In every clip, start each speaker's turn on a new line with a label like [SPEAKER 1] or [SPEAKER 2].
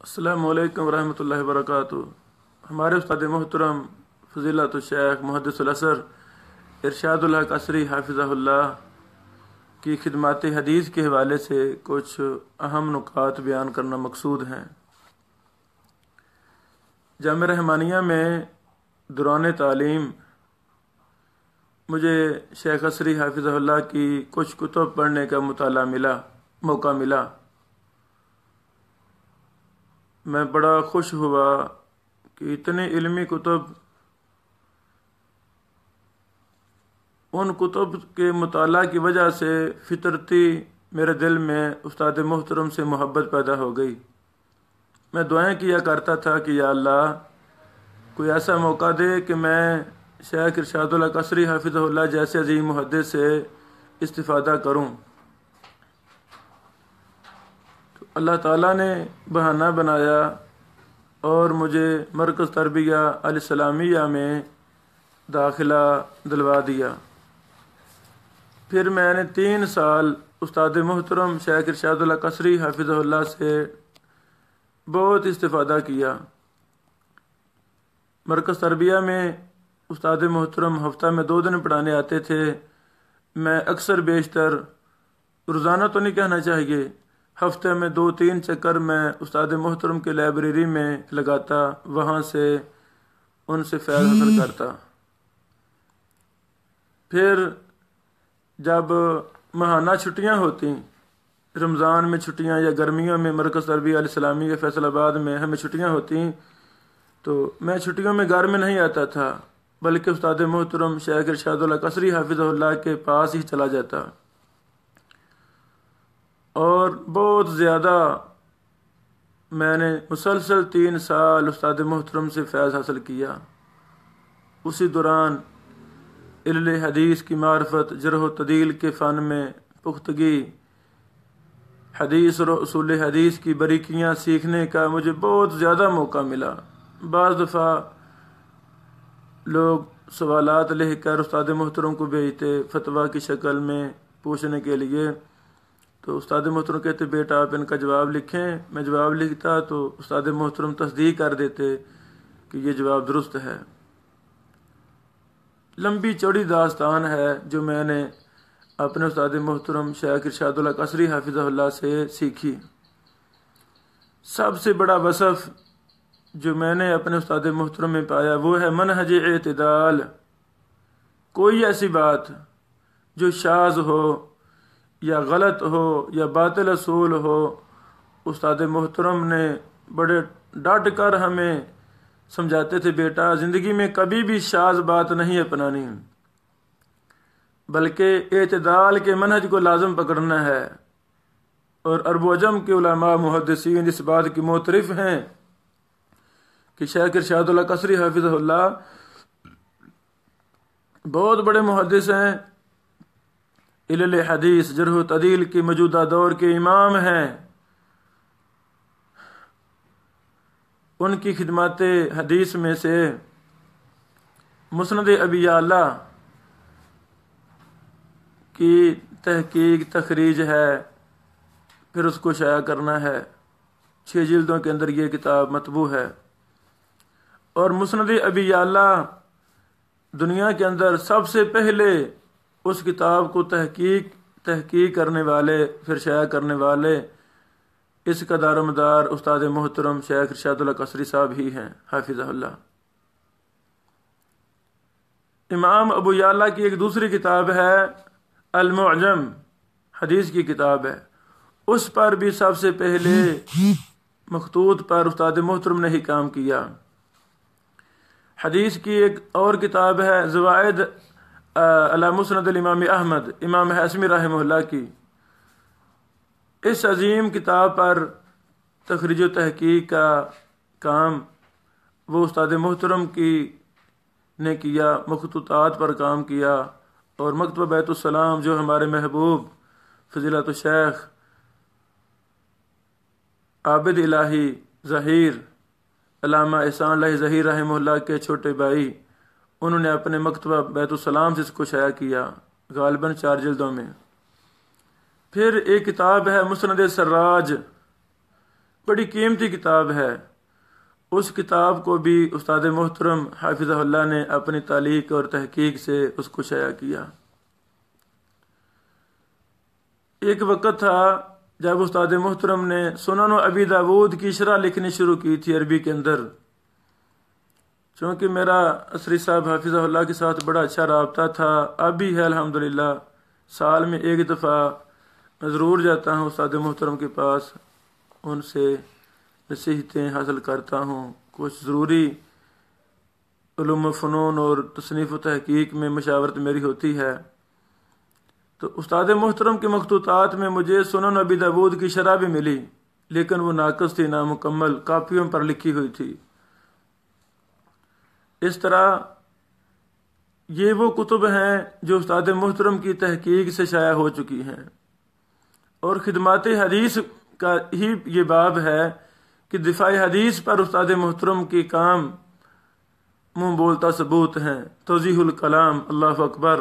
[SPEAKER 1] السلام علیکم ورحمۃ اللہ وبرکاتہ۔ ہمارے استاد محترم فضیلت الشیخ محدث الاثر ارشاد الحق عصری حافظہ اللہ کی خدمات حدیث کے حوالے سے کچھ اہم نکات بیان کرنا مقصود ہیں۔ جامعہ رحمانیہ میں دوران تعلیم مجھے شیخ عصری حافظہ اللہ کی کچھ کتب پڑھنے کا موقع ملا۔ میں بڑا خوش ہوا کہ اتنے علمی کتب، ان کتب کے مطالعہ کی وجہ سے فطرتی میرے دل میں استاد محترم سے محبت پیدا ہو گئی۔ میں دعائیں کیا کرتا تھا کہ یا اللہ کوئی ایسا موقع دے کہ میں شیخ ارشاد الحق عصری حافظہ اللہ جیسے عظیم محدث سے استفادہ کروں۔ اللہ تعالیٰ نے بہانہ بنایا اور مجھے مرکز تربیہ الاسلامیہ میں داخلہ دلوا دیا۔ پھر میں نے 3 سال استاد محترم شیخ ارشاد الحق عصری حافظہ اللہ سے بہت استفادہ کیا۔ مرکز تربیہ میں استاد محترم ہفتہ میں 2 دن پڑھانے آتے تھے۔ میں اکثر بیشتر، روزانہ تو نہیں کہنا چاہیے، ہفتے میں 2-3 چکر میں استاد محترم کے لائبریری میں لگاتا، وہاں سے ان سے فیض حاصل کرتا۔ پھر جب ماہانہ چھٹیاں ہوتی، رمضان میں چھٹیاں یا گرمیوں میں مرکز تربیہ الاسلامیہ فیصل آباد میں ہمیں چھٹیاں ہوتی، تو میں چھٹیوں میں گھر میں نہیں آتا تھا، بلکہ استاد محترم شیخ ارشاد الحق عصری حافظہ اللہ کے پاس ہی چلا جاتا، اور بہت زیادہ میں نے مسلسل 3 سال استاد محترم سے فیض حاصل کیا۔ اسی دوران علم حدیث کی معرفت، جرح و تعدیل کے فن میں پختگی، حدیث اور اصول حدیث کی باریکیاں سیکھنے کا مجھے بہت زیادہ موقع ملا۔ بعض دفعہ لوگ سوالات لکھ کر استاد محترم کو بھیجتے فتویٰ کی شکل میں پوچھنے کے لیے، تو استاد محترم کہتے بیٹا آپ ان کا جواب لکھیں۔ میں جواب لکھتا تو استاد محترم تصدیق کر دیتے کہ یہ جواب درست ہے۔ لمبی چوڑی داستان ہے جو میں نے اپنے استاد محترم شیخ ارشاد الحق عصری حافظہ اللہ سے سیکھی۔ سب سے بڑا وصف جو میں نے اپنے استاد محترم میں پایا وہ ہے منہج اعتدال۔ کوئی ایسی بات جو شاذ ہو یا غلط ہو یا باطل اصول ہو، استاد محترم نے بڑے ڈٹ کر ہمیں سمجھاتے تھے بیٹا زندگی میں کبھی بھی شاذ بات نہیں اپنانی، بلکہ اعتدال کے منہج کو لازم پکڑنا ہے۔ اور عرب و عجم کے علماء محدثین اس بات کی معترف ہیں کہ شیخ ارشاد الحق عصری حافظہ اللہ بہت بڑے محدث ہیں، علل حدیث جرح و تعدیل کے موجودہ دور کے امام ہیں۔ ان کی خدمات حدیث میں سے مسند ابی اعلیٰ کی تحقیق تخریج ہے، پھر اس کو شائع کرنا ہے۔ 6 جلدوں کے اندر یہ کتاب مطبوع ہے، اور مسند ابی اعلیٰ دنیا کے اندر سب سے پہلے اس کتاب کو تحقیق کرنے والے، پھر شائع کرنے والے، اس کا دار و مدار استاد محترم شیخ ارشاد الحق عصری صاحب ہی ہیں حافظہ اللہ۔ امام ابو یعلا کی ایک دوسری کتاب ہے المعجم، حدیث کی کتاب ہے، اس پر بھی سب سے پہلے مخطوط پر استاد محترم نے ہی کام کیا۔ حدیث کی ایک اور کتاب ہے زوائد علی مسند الامام احمد، امام حاشمی رحمہ اللہ کی۔ اس عظیم کتاب پر تخریج و تحقیق کا کام وہ استاد محترم نے کیا، مخطوطات پر کام کیا، اور مکتبہ بیت السلام جو ہمارے محبوب فضیلت الشیخ عابد الہی ظہیر علامہ احسان اللہ ظہیر رحمہ اللہ کے چھوٹے بھائی، انہوں نے اپنے مکتبہ بیت السلام سے اس کو شائع کیا، غالباً 4 جلدوں میں۔ پھر ایک کتاب ہے مسند سراج، بڑی قیمتی کتاب ہے، اس کتاب کو بھی استاد محترم حافظہ اللہ نے اپنی تعلیق اور تحقیق سے اس کو شائع کیا۔ ایک وقت تھا جب استاد محترم نے سنن و ابی داود کی شرح لکھنی شروع کی تھی عربی کے اندر۔ چونکہ میرا عصری صاحب حافظہ اللہ کے ساتھ بڑا اچھا رابطہ تھا، اب بھی ہے الحمدللہ، سال میں ایک دفعہ میں ضرور جاتا ہوں استاد محترم کے پاس، ان سے نصیحتیں حاصل کرتا ہوں، کچھ ضروری علوم و فنون اور تصنیف و تحقیق میں مشاورت میری ہوتی ہے۔ تو استاد محترم کے مخطوطات میں مجھے سنن ابی داود کی شرح بھی ملی، لیکن وہ ناقص تھی، نامکمل، کاپیوں پر لکھی ہوئی تھی۔ اس طرح یہ وہ کتب ہیں جو استاد محترم کی تحقیق سے شائع ہو چکی ہیں، اور خدمات حدیث کا ہی یہ باب ہے کہ دفاع حدیث پر استاد محترم کی کام منہ بولتا ثبوت ہیں۔ توضیح الکلام، اللہ اکبر،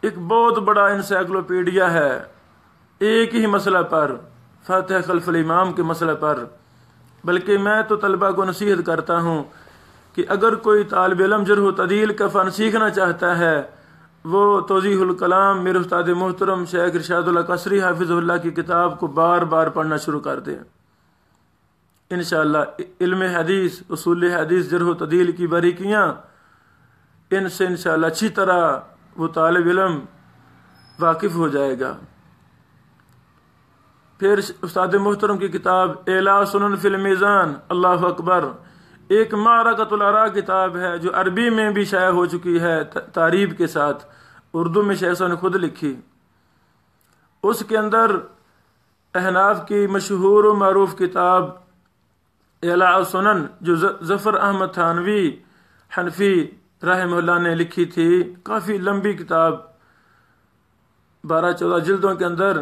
[SPEAKER 1] ایک بہت بڑا انسائکلوپیڈیا ہے ایک ہی مسئلہ پر، فاتحہ خلف الامام کے مسئلہ پر۔ بلکہ میں تو طلبہ کو نصیحت کرتا ہوں کہ اگر کوئی طالب علم جرح و تعدیل کا فن سیکھنا چاہتا ہے، وہ توضیح الکلام میرے استاد محترم شیخ ارشاد اللہ قصری حافظہ اللہ کی کتاب کو بار بار پڑھنا شروع کر دیں۔ انشاءاللہ علم حدیث، اصول حدیث، جرح و تعدیل کی باریکیاں، ان سے انشاءاللہ اچھی طرح وہ طالب علم واقف ہو جائے گا۔ پھر استاد محترم کی کتاب اعلاء سنن فی المیزان، اللہ اکبر، ایک معرکۃ الاراء کتاب ہے جو عربی میں بھی شائع ہو چکی ہے تعریب کے ساتھ، اردو میں شیخ صاحب نے خود لکھی۔ اس کے اندر احناف کی مشہور و معروف کتاب اعلاء سنن جو ظفر احمد تھانوی حنفی رحمہ اللہ نے لکھی تھی، کافی لمبی کتاب، 12-14 جلدوں کے اندر،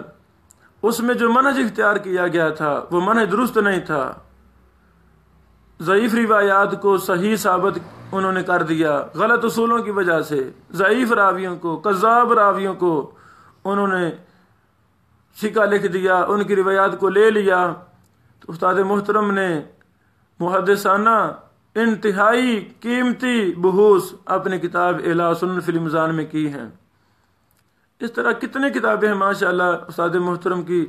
[SPEAKER 1] اس میں جو منہج اختیار کیا گیا تھا وہ منہج درست نہیں تھا۔ ضعیف روایات کو صحیح ثابت انہوں نے کر دیا غلط اصولوں کی وجہ سے، ضعیف راویوں کو، کذاب راویوں کو انہوں نے ثقہ لکھ دیا، ان کی روایات کو لے لیا۔ تو استاد محترم نے محدثانہ انتہائی قیمتی بحوث اپنی کتاب اعلاء سنن فی المیزان میں کی ہیں۔ اس طرح کتنی کتابیں ہیں ماشاءاللہ، استاد محترم کی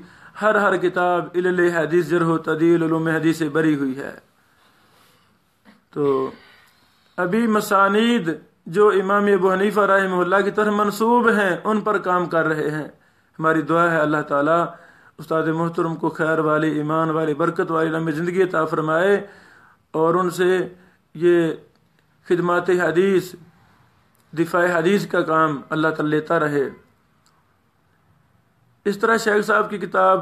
[SPEAKER 1] ہر کتاب علل حدیث، جرح و تعدیل، علوم حدیث سے بری ہوئی ہے۔ تو ابھی مسانید جو امام ابو حنیفہ رحمہ اللہ کی طرف منسوب ہیں ان پر کام کر رہے ہیں۔ ہماری دعا ہے اللہ تعالیٰ استاد محترم کو خیر والی، ایمان والی، برکت والی لمبی زندگی عطا فرمائے، اور ان سے یہ خدمات حدیث، دفاع حدیث کا کام اللہ تعالیٰ لیتا رہے۔ اس طرح شیخ صاحب کی کتاب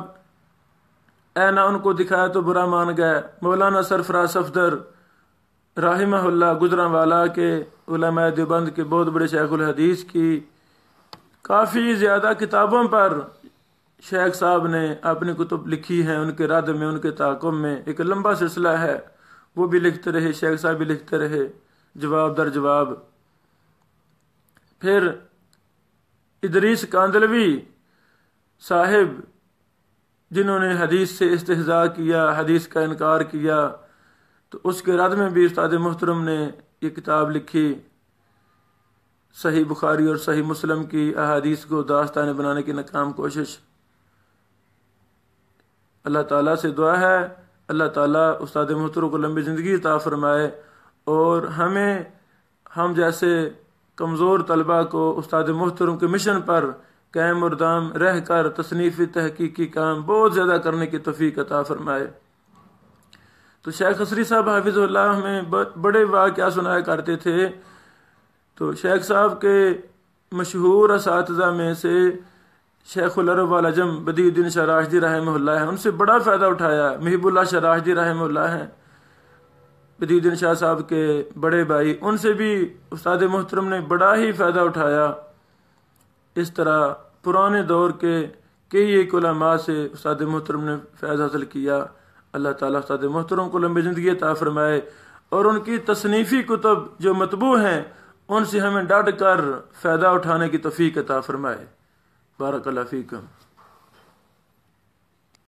[SPEAKER 1] اے نہ ان کو دکھایا تو برا مان گئے، مولانا سرفراز صفدر رحمہ اللہ گجرانوالا کے علماء دیوبند کے بہت بڑے شیخ الحدیث کی کافی زیادہ کتابوں پر شیخ صاحب نے اپنی کتب لکھی ہیں، ان کے رد میں، ان کے تعاقب میں ایک لمبا سلسلہ ہے، وہ بھی لکھتے رہے، شیخ صاحب بھی لکھتے رہے، جواب در جواب۔ پھر ادریس کاندلوی صاحب جنہوں نے حدیث سے استہزاء کیا، حدیث کا انکار کیا، تو اس کے رد میں بھی استاد محترم نے یہ کتاب لکھی، صحیح بخاری اور صحیح مسلم کی احادیث کو داستان بنانے کی ناکام کوشش۔ اللہ تعالیٰ سے دعا ہے اللہ تعالیٰ استاد محترم کو لمبی زندگی عطا فرمائے، اور ہم جیسے کمزور طلبہ کو استاد محترم کے مشن پر قائم اور دام رہ کر تصنیفی تحقیقی کام بہت زیادہ کرنے کی توفیق عطا فرمائے۔ تو شیخ قصری صاحب حافظ اللہ ہمیں بڑے واقعہ سنایا کرتے تھے۔ تو شیخ صاحب کے مشہور اساتذہ میں سے شیخ العرب والعجم بدیع الدین شاہ راشدی رحمہ اللہ ہیں، ان سے بڑا فائدہ اٹھایا۔ محب اللہ شاہ راشدی رحمہ اللہ ہیں، بدیع الدین شاہ صاحب کے بڑے بھائی، ان سے بھی استاد محترم نے بڑا ہی فائدہ اٹھایا۔ اس طرح پرانے دور کے کئی ایک علماء سے استاد محترم نے فیض حاصل کیا۔ اللہ تعالیٰ استاد محترم کو لمبی زندگی عطا فرمائے، اور ان کی تصنیفی کتب جو مطبوع ہیں ان سے ہمیں ڈٹ کر فائدہ اٹھانے کی توفیق عطا فرمائے۔ بارک اللہ فیکم۔